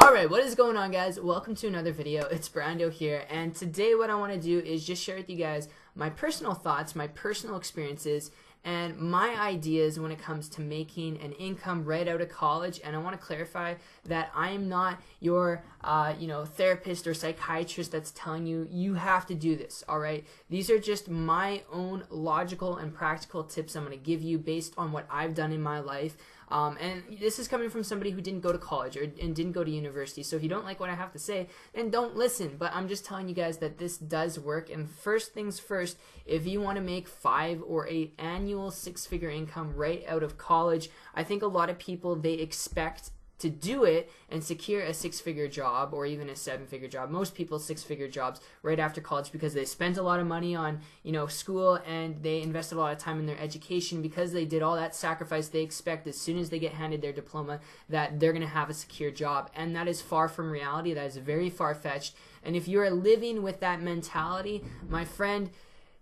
Alright, what is going on, guys? Welcome to another video. It's Brando here, and today what I want to do is just share with you guys my personal thoughts, my personal experiences, and my ideas when it comes to making an income right out of college. And I want to clarify that I'm not your therapist or psychiatrist that's telling you you have to do this. Alright, these are just my own logical and practical tips I'm going to give you based on what I've done in my life. And this is coming from somebody who didn't go to college and didn't go to university. So if you don't like what I have to say, then don't listen. But I'm just telling you guys that this does work. And first things first, if you want to make 5 or 8 annual 6-figure income right out of college, I think a lot of people, they expect to do it and secure a 6-figure job or even a 7-figure job. Most people 6-figure jobs right after college because they spent a lot of money on school and they invested a lot of time in their education. Because they did all that sacrifice, they expect as soon as they get handed their diploma that they're going to have a secure job, and that is far from reality. That is very far-fetched. And if you're living with that mentality, my friend,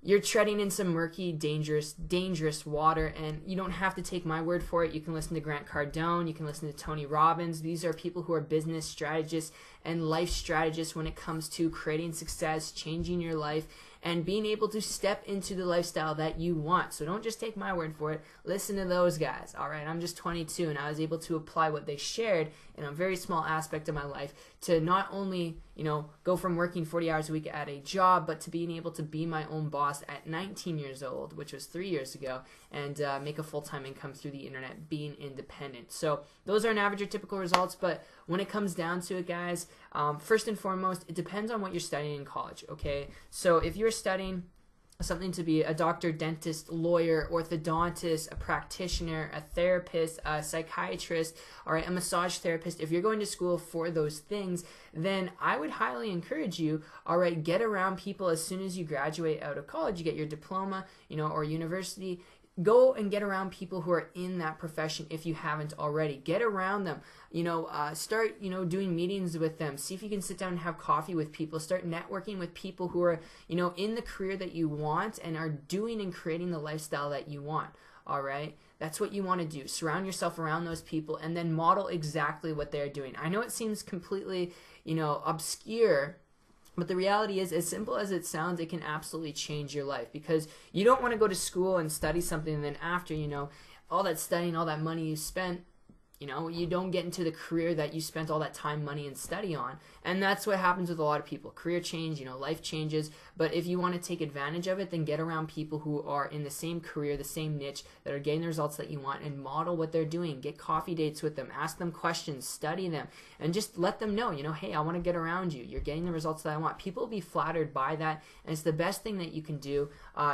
you're treading in some murky, dangerous water, and you don't have to take my word for it. You can listen to Grant Cardone, you can listen to Tony Robbins. These are people who are business strategists and life strategists when it comes to creating success, changing your life, and being able to step into the lifestyle that you want. So don't just take my word for it. Listen to those guys. All right, I'm just 22, and I was able to apply what they shared in a very small aspect of my life to not only go from working 40 hours a week at a job, but to being able to be my own boss at 19 years old, which was 3 years ago, and make a full-time income through the internet, being independent. So those are an average or typical results, but when it comes down to it, guys, first and foremost, it depends on what you're studying in college, okay? So if you're studying something to be a doctor, dentist, lawyer, orthodontist, a practitioner, a therapist, a psychiatrist, all right, a massage therapist, if you're going to school for those things, then I would highly encourage you, all right, get around people as soon as you graduate out of college, you get your diploma, or university. Go and get around people who are in that profession if you haven't already. Get around them. Start, doing meetings with them. See if you can sit down and have coffee with people. Start networking with people who are, in the career that you want and are doing and creating the lifestyle that you want. All right? That's what you want to do. Surround yourself around those people and then model exactly what they're doing. I know it seems completely, obscure, but the reality is, as simple as it sounds, it can absolutely change your life, because you don't want to go to school and study something and then after, all that studying, all that money you spent, you don't get into the career that you spent all that time, money, and study on. And that's what happens with a lot of people. Career change, life changes. But if you want to take advantage of it, then get around people who are in the same career, the same niche, that are getting the results that you want, and model what they're doing. Get coffee dates with them. Ask them questions. Study them. And just let them know, hey, I want to get around you. You're getting the results that I want. People will be flattered by that. And it's the best thing that you can do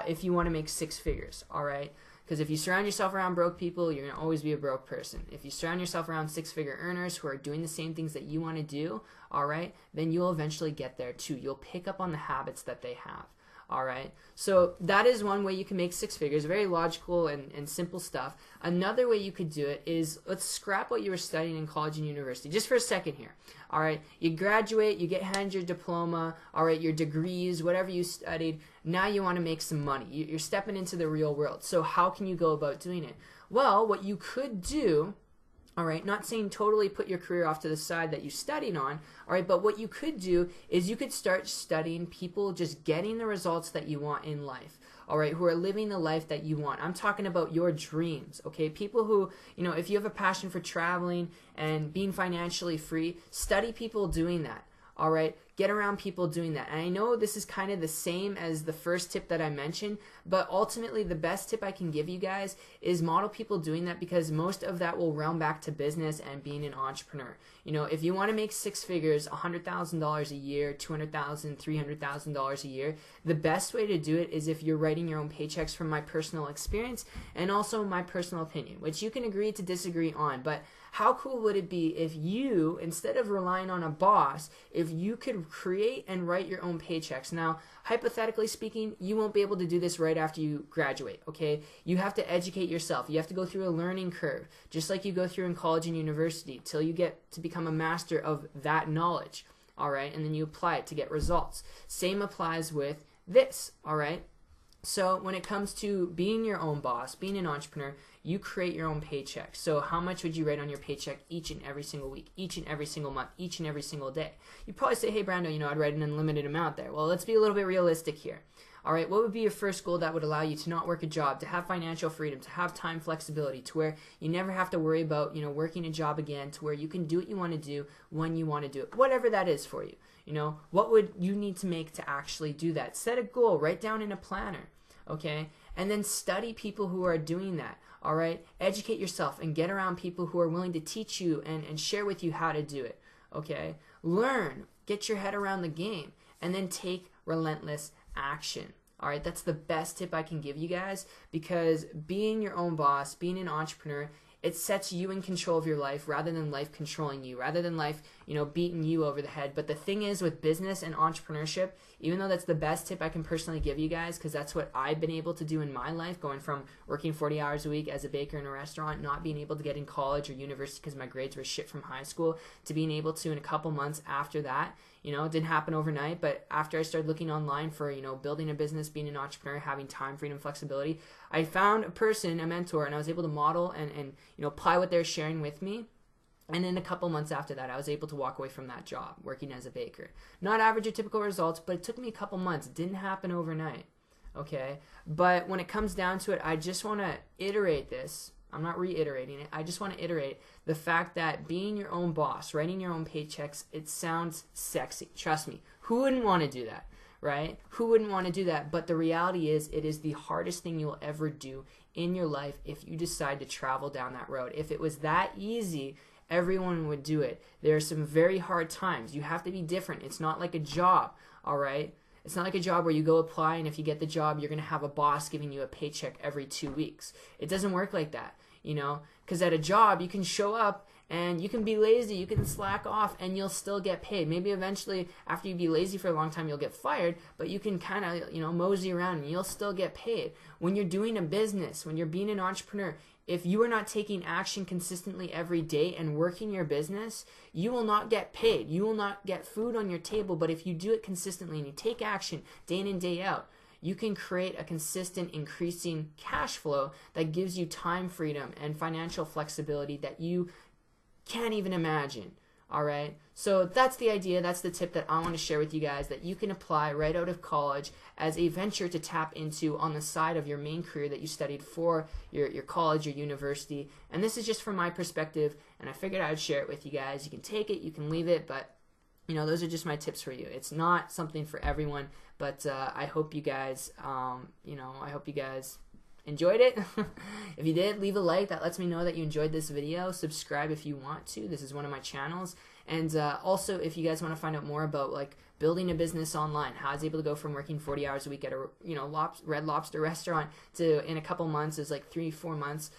if you want to make 6 figures, all right? Because if you surround yourself around broke people, you're going to always be a broke person. If you surround yourself around 6-figure earners who are doing the same things that you want to do, all right, then you'll eventually get there too. You'll pick up on the habits that they have. All right, so that is one way you can make 6 figures. Very logical and simple stuff. Another way you could do it is, let's scrap what you were studying in college and university just for a second here. All right, you graduate, you get handed your diploma, all right, your degrees, whatever you studied. Now you want to make some money. You're stepping into the real world. So how can you go about doing it? Well, what you could do, all right, not saying totally put your career off to the side that you studied on, all right, but what you could do is you could start studying people just getting the results that you want in life, all right, who are living the life that you want. I'm talking about your dreams, okay? People who, if you have a passion for traveling and being financially free, study people doing that. All right, get around people doing that. And I know this is kind of the same as the first tip that I mentioned, but ultimately the best tip I can give you guys is model people doing that, because most of that will realm back to business and being an entrepreneur. If you want to make 6 figures, $100,000 a year, $200,000, $300,000 a year, the best way to do it is if you're writing your own paychecks from my personal experience and also my personal opinion, which you can agree to disagree on. But how cool would it be if you, instead of relying on a boss, if you could create and write your own paychecks? Now, hypothetically speaking, you won't be able to do this right after you graduate, okay? You have to educate yourself. You have to go through a learning curve, just like you go through in college and university, till you get to become a master of that knowledge, all right? And then you apply it to get results. Same applies with this, all right? So when it comes to being your own boss, being an entrepreneur, you create your own paycheck. So how much would you write on your paycheck each and every single week, each and every single month, each and every single day? You'd probably say, hey, Brando, you know, I'd write an unlimited amount there. Well, let's be a little bit realistic here. All right, what would be your first goal that would allow you to not work a job, to have financial freedom, to have time flexibility, to where you never have to worry about, you know, working a job again, to where you can do what you want to do when you want to do it, whatever that is for you. You know, what would you need to make to actually do that? Set a goal, write down in a planner, okay? And then study people who are doing that, all right? Educate yourself and get around people who are willing to teach you and share with you how to do it, okay? Learn, get your head around the game, and then take relentless action. All right, that's the best tip I can give you guys, because being your own boss, being an entrepreneur, it sets you in control of your life rather than life controlling you, rather than life, you know, beating you over the head. But the thing is, with business and entrepreneurship, even though that's the best tip I can personally give you guys, because that's what I've been able to do in my life, going from working 40 hours a week as a baker in a restaurant, not being able to get in college or university because my grades were shit from high school, to being able to in a couple months after that. You know, it didn't happen overnight, but after I started looking online for, you know, building a business, being an entrepreneur, having time, freedom, flexibility, I found a person, a mentor, and I was able to model and you know, apply what they're sharing with me. And in a couple months after that, I was able to walk away from that job, working as a baker. Not average or typical results, but it took me a couple months. It didn't happen overnight, okay? But when it comes down to it, I just want to iterate this. I'm not reiterating it. I just want to iterate the fact that being your own boss, writing your own paychecks, it sounds sexy. Trust me. Who wouldn't want to do that, right? Who wouldn't want to do that? But the reality is, it is the hardest thing you'll ever do in your life if you decide to travel down that road. If it was that easy, everyone would do it. There are some very hard times. You have to be different. It's not like a job, all right? It's not like a job where you go apply, and if you get the job, you're going to have a boss giving you a paycheck every 2 weeks. It doesn't work like that, you know? Because at a job, you can show up and you can be lazy, you can slack off, and you'll still get paid. Maybe eventually, after you be lazy for a long time, you'll get fired, but you can kind of, you know, mosey around and you'll still get paid. When you're doing a business, when you're being an entrepreneur, if you are not taking action consistently every day and working your business, you will not get paid. You will not get food on your table. But if you do it consistently and you take action day in and day out, you can create a consistent increasing cash flow that gives you time freedom and financial flexibility that you can't even imagine. All right, so that's the idea. That's the tip that I want to share with you guys, that you can apply right out of college as a venture to tap into on the side of your main career that you studied for your college or university. And this is just from my perspective, and I figured I would share it with you guys. You can take it, you can leave it, but you know, those are just my tips for you. It's not something for everyone, but I hope you guys, I hope you guys enjoyed it. If you did, leave a like. That lets me know that you enjoyed this video. Subscribe if you want to. This is one of my channels. And also, if you guys want to find out more about like building a business online, how I was able to go from working 40 hours a week at a Red Lobster restaurant to, in a couple months, is like 3-4 months,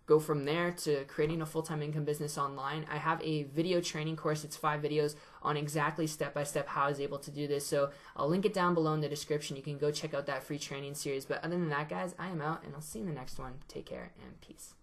go from there to creating a full-time income business online. I have a video training course. It's 5 videos on exactly step-by-step how I was able to do this. So I'll link it down below in the description. You can go check out that free training series. But other than that, guys, I am out, and I'll see you in the next one. Take care, and peace.